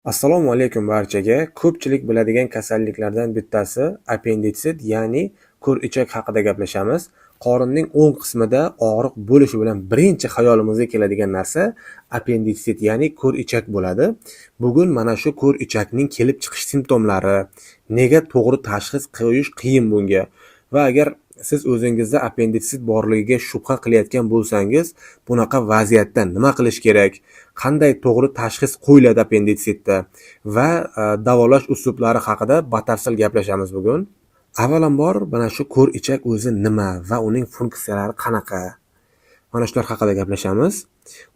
Assalomu alaykum barchaga. Ko'pchilik biladigan kasalliklardan bittasi appenditsit, ya'ni ko'r-ichak haqida gaplashamiz. Qorinning o'ng qismida og'riq bo'lishi bilan birinchi xayolimizga keladigan narsa appenditsit, ya'ni ko'r-ichak bo'ladi. Bugun mana shu ko'r-ichakning kelib chiqish simptomlari, nega to'g'ri tashxis qo'yish qiyin bunga va agar siz o'zingizda appenditsit borligiga shubha qilayotgan bo'lsangiz, bunaqa vaziyatda nima qilish kerak? Qanday to'g'ri tashxis qo'yiladi appenditsitda va davolash uslublari haqida batafsil gaplashamiz bugun. Avvalambor mana shu ko'r-ichak o'zi nima va uning funksiyalari qanaqa? Mana shular haqida gaplashamiz.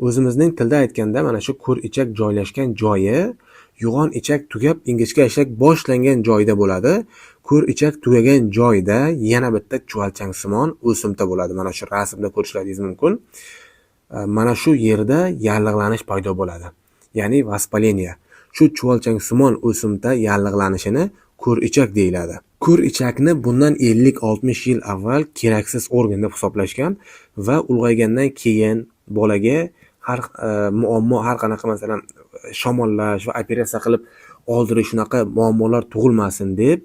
O'zimizning tilda aytganda mana shu ko'r-ichak joylashgan joyi yo'g'on ichak tugab ingichka ichak boshlangan joyda bo'ladi. Ko'r-ichak tugagan joyda yana bitta chuvalchangsimon o'simta bo'ladi. Mana shu rasmda ko'rishlaringiz mumkin. Mana shu yerda yallig'lanish paydo bo'ladi. Ya'ni vaspaleniya. Shu chuvalchangsimon o'simta yallig'lanishini ko'r-ichak deyiladi. Ko'r-ichakni bundan 50-60 yil avval keraksiz organ deb hisoblashgan va ulg'aygandan keyin bolaga muammo har qanaqa masalan shamollash va operatsiya qilib oldirish shunaqa muammolar tug'ilmasin deb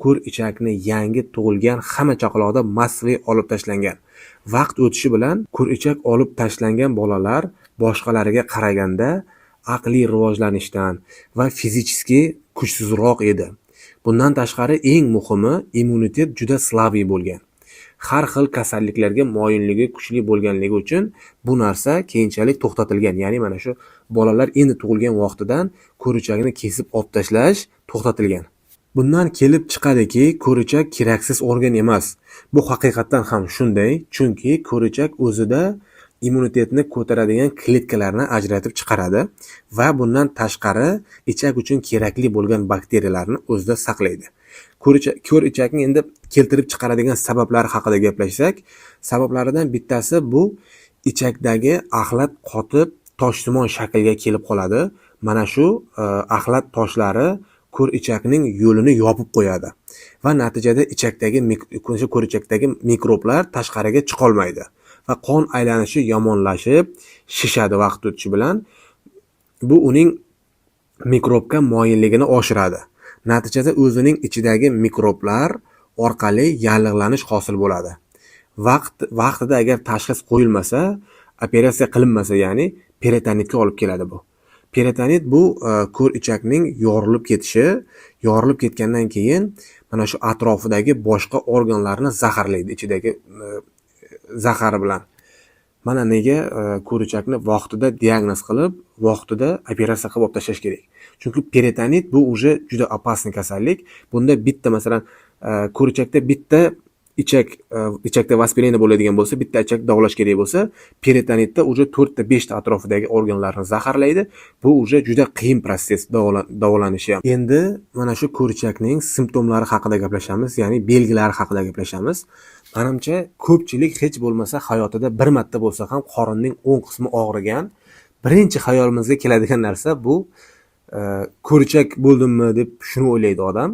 ko'r-ichakni yangi tug'ilgan hamma chaqaloqda massiviy olib tashlangan. Vaqt o'tishi bilan ko'r-ichak olib tashlangan bolalar boshqalariga qaraganda aqliy rivojlanishdan va fizически kuchsizroq edi. Bundan tashqari eng muhimi immunitet juda slabiy bo'lgan. Har xil kasalliklarga moyilligi kuchli bo'lganligi uchun bu narsa keyinchalik to'xtatilgan. Ya'ni mana shu bolalar endi tug'ilgan vaqtidan ko'r-ichakni kesib olib tashlash to'xtatilgan. Bundan kelib chiqadiki, ko'r-ichak keraksiz organ emas. Bu haqiqatan ham shunday, chunki ko'r-ichak o'zida immunitetni ko'taradigan kletkalarni ajratib chiqaradi va bundan tashqari ichak uchun kerakli bo'lgan bakteriyalarni o'zida saqlaydi. Ko'r-ichakni endi keltirib chiqaradigan sabablari haqida gaplashsak, sabablaridan bittasi bu ichakdagi axlat qotib toshsimon shaklga kelib qoladi. Mana shu axlat toshlari ko'r-ichakning yo'lini yopib qo'yadi va natijada ko'r-ichakdagi mikroblar tashqariga chiqa olmaydi va qon aylanishi yomonlashib, shishadi vaqt o'tishi bilan. Bu uning mikrobga moyilligini oshiradi. Natijada o'zining ichidagi mikroblar orqali yallig'lanish hosil bo'ladi. Vaqtida agar tashxis qo'yilmasa, operatsiya qilinmasa, ya'ni peritonitga olib keladi bu. Peritonit bu ko'r-ichakning yorilib ketishi, yorilib ketgandan keyin mana shu atrofidagi boshqa organlarni zaharlaydi ichidagi zahari bilan. Mana nega ko'r-ichakni vaqtida diagnoz qilib, vaqtida operatsiya qilib olib tashlash kerak. Chunki peritonit bu уже juda opasniy kasallik. Bunda bitta masalan ko'r-ichakda bitta ichakda vaspaleniya bo'ladigan bo'lsa, bitta ichak davolash kerak bo'lsa, peritonitda уже 4 ta 5 ta atrofidagi organlarni zaharlaydi. Bu уже juda qiyin proses davolanishi ham. Endi mana shu ko'r-ichakning simptomlari haqida gaplashamiz, ya'ni belgilari haqida gaplashamiz. Menimcha ko'pchilik hech bo'lmasa hayotida bir marta bo'lsa ham qorinning o'ng qismi og'rigan, birinchi xayolimizga keladigan narsa bu ko'r-ichak bo'ldimmi deb shuni o'ylaydi odam.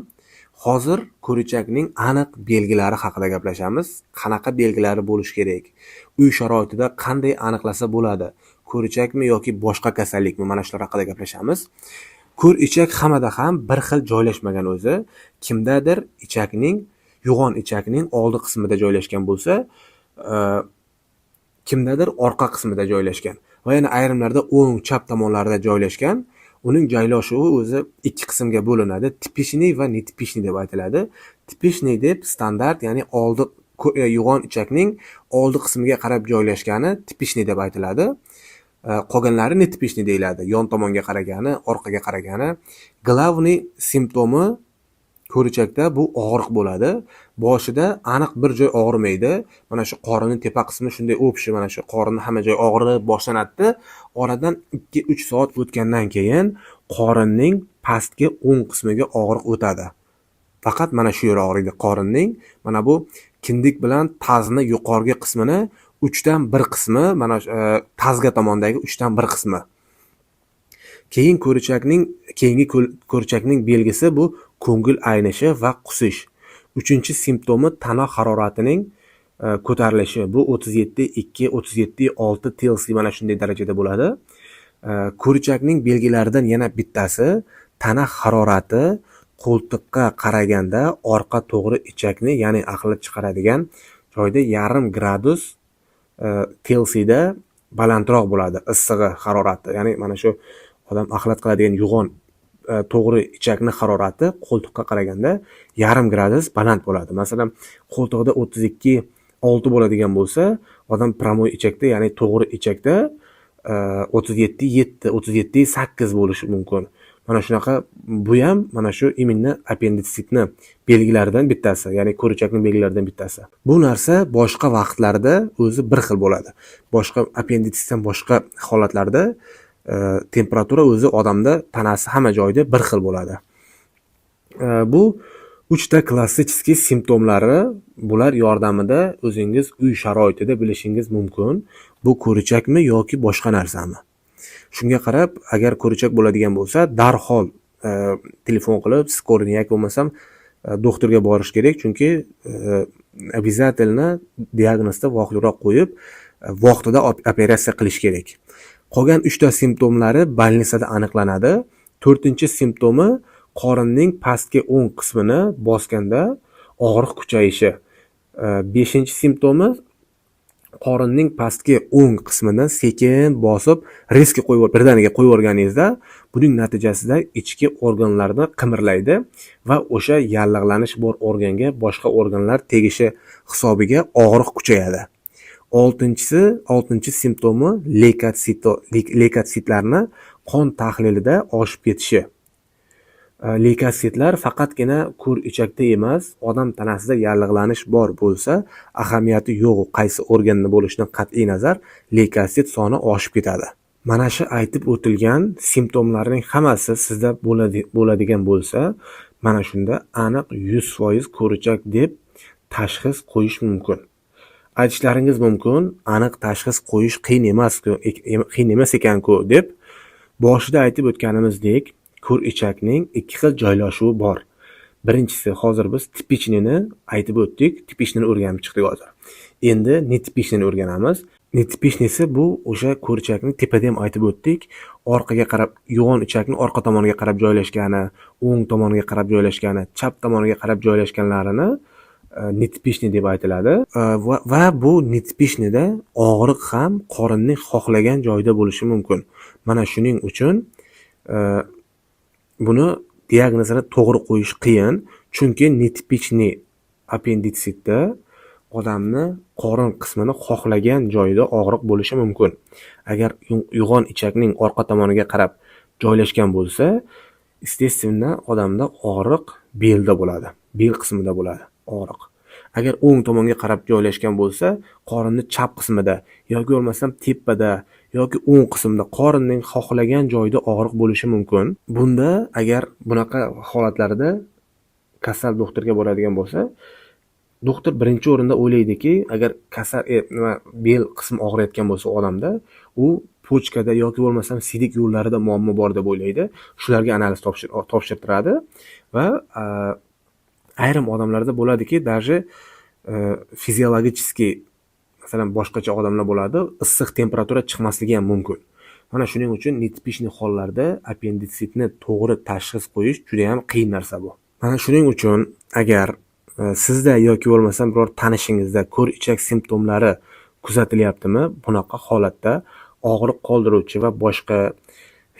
Hozir ko'r-ichakning aniq belgilari haqida gaplashamiz. Qanaqa belgilari bo'lishi kerak? Uy sharoitida qanday aniqlasa bo'ladi? Ko'r-ichakmi yoki boshqa kasallikmi? Mana shular haqida gaplashamiz. Ko'r-ichak hammada ham bir xil joylashmagan o'zi. Kimdadir yo'g'on ichakning oldi qismida joylashgan bo'lsa, kimdadir orqa qismida joylashgan va yana ayrimlarda o'ng chap tomonlarida joylashgan. Uning joylashuvi o'zi ikki qismga bo'linadi. Tipishniy va netipishniy deb aytiladi. Tipishniy deb standart, ya'ni yo'g'on ichakning oldi qismiga qarab joylashgani tipishniy deb aytiladi. Qolganlari netipishniy deyiladi. Yon tomonga qaragani, orqaga qaragani. Glavniy simptomi ko'r-ichakda bu og'riq bo'ladi. Boshida aniq bir joy og'rimaydi. Mana shu qorinning tepa qismi shunday o'pishi, mana shu qorinning hamma joyi og'rib boshlanadi. Oradan 2-3 soat o'tgandan keyin qorinning pastki o'ng qismiga og'riq o'tadi. Faqat mana shu yer og'riydi qorinning. Mana bu kindik bilan tazni yuqorgi qismini 3 dan 1 qismi, mana tazga tomondagi 3 dan 1 qismi. Keyingi ko'r-ichakning belgisi bu ko'ngil aynishi va qusish. 3-simptomi tana haroratining ko'tarilishi. Bu 37.2, 37.6 Celsius mana shunday darajada bo'ladi. Ko'richakning belgilaridan yana bittasi tana harorati qo'ltiqqa qaraganda orqa to'g'ri ichakni, ya'ni aqlab chiqaradigan joyda 0,5 gradus Kelvida balandroq bo'ladi issig'i harorati. Ya'ni mana shu odam axlat qiladigan yo'g'on to'g'ri ichakni harorati qo'ltiqqa qaraganda 0,5 gradus baland bo'ladi. Masalan, qo'ltiqda 32,6 bo'ladigan bo'lsa, odam promoy ichakda, ya'ni to'g'ri ichakda 37,7, 37,8 bo'lishi mumkin. Mana shunaqa, bu ham mana shu именно appenditsitni belgilaridan bittasi, ya'ni ko'richakning belgilaridan bittasi. Bu narsa boshqa vaqtlarda o'zi bir xil bo'ladi. Boshqa appenditsitdan boshqa holatlarda temperatura o'zi odamda tanasi hamma joyda bir xil bo'ladi. Bu 3 ta klassik simptomlari, bular yordamida o'zingiz uy sharoitida bilishingiz mumkin, bu ko'richakmi yoki boshqa narsami. Shunga qarab, agar ko'richak bo'ladigan bo'lsa, darhol telefon qilib, skorniy yoki bo'lmasam doktorga borish kerak, chunki обязательно diagnozni vaqtliroq qo'yib, vaqtida operatsiya qilish kerak. Qolgan 3 ta simptomlari bolnitsada aniqlanadi. 4-simptomi qorinning pastki o'ng qismini bosganda og'riq kuchayishi. 5-simptomi qorinning pastki o'ng qismini sekin bosib, riski birdaniga qo'yib o'rganingizda, buning natijasida ichki organlarni qimirlaydi va o'sha yallig'lanish bor organga boshqa organlar tegishi hisobiga og'riq kuchayadi. 6-simptomi leykotsitlarni qon tahlilida oshib ketishi. Leykotsitlar faqatgina ko'r ichakda emas, odam tanasida yallig'lanish bor bo'lsa, ahamiyati yo'q, qaysi organda bo'lishidan qat'iy nazar, leykotsit soni oshib ketadi. Mana shu aytib o'tilgan simptomlarning hammasi sizda bo'ladigan bo'lsa, mana shunda aniq 100% ko'richak deb tashxis qo'yish mumkin. Aytishlaringiz mumkin, aniq tashxis qo'yish qiyin emas ekan-ku deb. Boshida aytib o'tganimizdek, ko'r ichakning 2 xil joylashuvi bor. Birinchisi, hozir biz tipichnini aytib o'tdik, tipichnini o'rganib chiqdik hozir. Endi netipishnini o'rganamiz. Netipishnisi bu o'sha ko'richakning tepada ham aytib o'tdik, orqaga qarab, yo'g'on ichakning orqa tomoniga qarab joylashgani, o'ng tomoniga qarab joylashgani, chap tomoniga qarab joylashganlarini netipishni deb aytiladi. Va bu netipishnida og'riq ham qorinning xohlagan joyida bo'lishi mumkin. Mana shuning uchun buni diagnozini to'g'ri qo'yish qiyin, chunki netipichni appenditsitda odamni qorin qismini xohlagan joyida og'riq bo'lishi mumkin. Agar yo'g'on ichakning orqa tomoniga qarab joylashgan bo'lsa, естественно odamda og'riq belda bo'ladi, bel qismida bo'ladi og'riq. Agar o'ng tomonga qarab joylashgan bo'lsa, qorinning chap qismida yoki bo'lmasam tepada yoki o'ng qismda qorinning xohlagan joyida og'riq bo'lishi mumkin. Bunda agar bunaqa holatlarda kasal doktorga boradigan bo'lsa, doktor birinchi o'rinda o'ylaydiki, agar kasal bel qismi og'riyotgan bo'lsa odamda, u pochkada yoki bo'lmasam siydik yo'llarida muammo bor deb o'ylaydi. Shularga analiz topshirtiradi va ayrim odamlarda bo'ladiki, даже fiziologicheskiy, masalan, boshqacha odamlar bo'ladi, issiq temperatura chiqmasligi ham mumkin. Mana shuning uchun netipishni hollarda appenditsitni to'g'ri tashxis qo'yish juda ham qiyin narsa bu. Mana shuning uchun agar sizda yoki bo'lmasam biror tanishingizda ko'r ichak simptomlari kuzatilyaptimi, bunaqa holatda og'riq qoldiruvchi va boshqa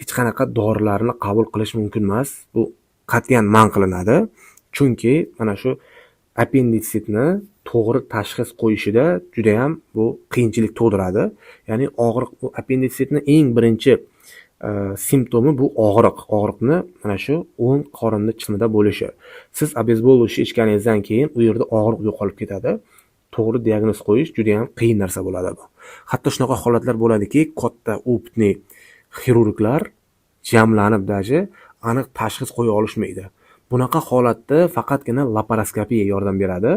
hech qanaqa dorilarni qabul qilish mumkin emas. Bu qat'iyan man qilinadi. Chunki mana shu appenditsitni to'g'ri tashxis qo'yishida juda ham bu qiyinchilik tug'diradi. Ya'ni og'riq, bu appenditsitni eng birinchi simptomi bu og'riq. Og'riqni mana shu o'ng qorinning qismida bo'lishi. Siz obezboluvchi ichganingizdan keyin u yerda og'riq yo'qolib ketadi. To'g'ri diagnoz qo'yish juda ham qiyin narsa bo'ladi bu. Hatto shunaqa holatlar bo'ladiki, katta opitni xirurglar jamlanib daji aniq tashxis qo'ya olishmaydi. Bunaqa holatda faqatgina laparoskopiya yordam beradi.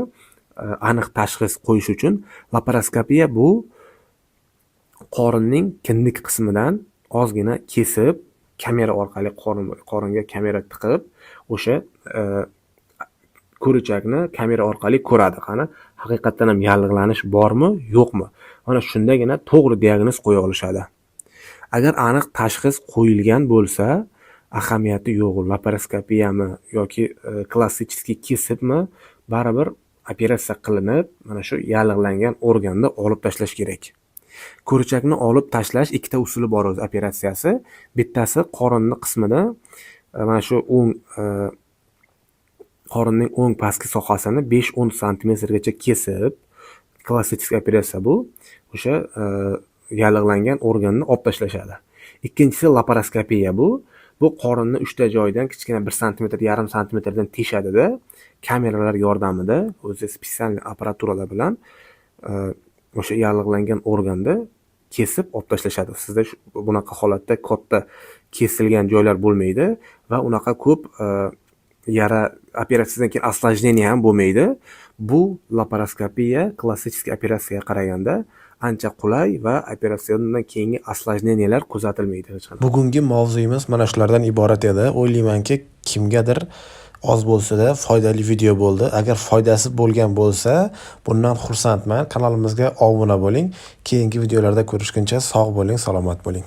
Aniq tashxis qo'yish uchun laparoskopiya bu qorinning kindik qismidan ozgina kesib, kamera orqali qoringa kamera tiqib, o'sha ko'richakni kamera orqali ko'radi. Qani haqiqatan ham yallig'lanish bormi, yo'qmi? Mana shundagina to'g'ri diagnoz qo'ya olishadi. Agar aniq tashxis qo'yilgan bo'lsa, ahamiyati yo'q, laparoskopiyami yoki klassический kesibmi, baribir operatsiya qilinib, mana shu yallig'langan organni olib tashlash kerak. Ko'richakni olib tashlash ikkita usuli bor o'z operatsiyasi. Bittasi qorinni qismida mana shu qorinning o'ng pastki sohasini 5-10 santimetrgacha kesib, klassik operatsiya bu. O'sha yallig'langan organni olib tashlashadi. Ikkinchisi laparoskopiya bu. Bu qorinni 3 ta joyidan kichkina 1 santimetr, yarim santimetrdan teshadida, kameralar yordamida, o'zi spesial apparaturalar bilan o'sha yallig'langan organni kesib olib tashlashadi. Sizda bunaqa holatda katta kesilgan joylar bo'lmaydi va unaqa ko'p yara operatsiyadan keyin осложнение ham bo'lmaydi. Bu laparoskopiya klassik operatsiyaga qaraganda ancha qulay va operatsiyadan keyingi осложнениyalar kuzatilmaydi hech qanday. Bugungi mavzuyimiz mana shulardan iborat edi. O'ylaymanki, kimgadir oz bo'lsa-da foydali video bo'ldi. Agar foydasi bo'lgan bo'lsa, bundan xursandman. Kanalimizga obuna bo'ling. Keyingi videolarda ko'rishguncha sog' bo'ling, salomat bo'ling.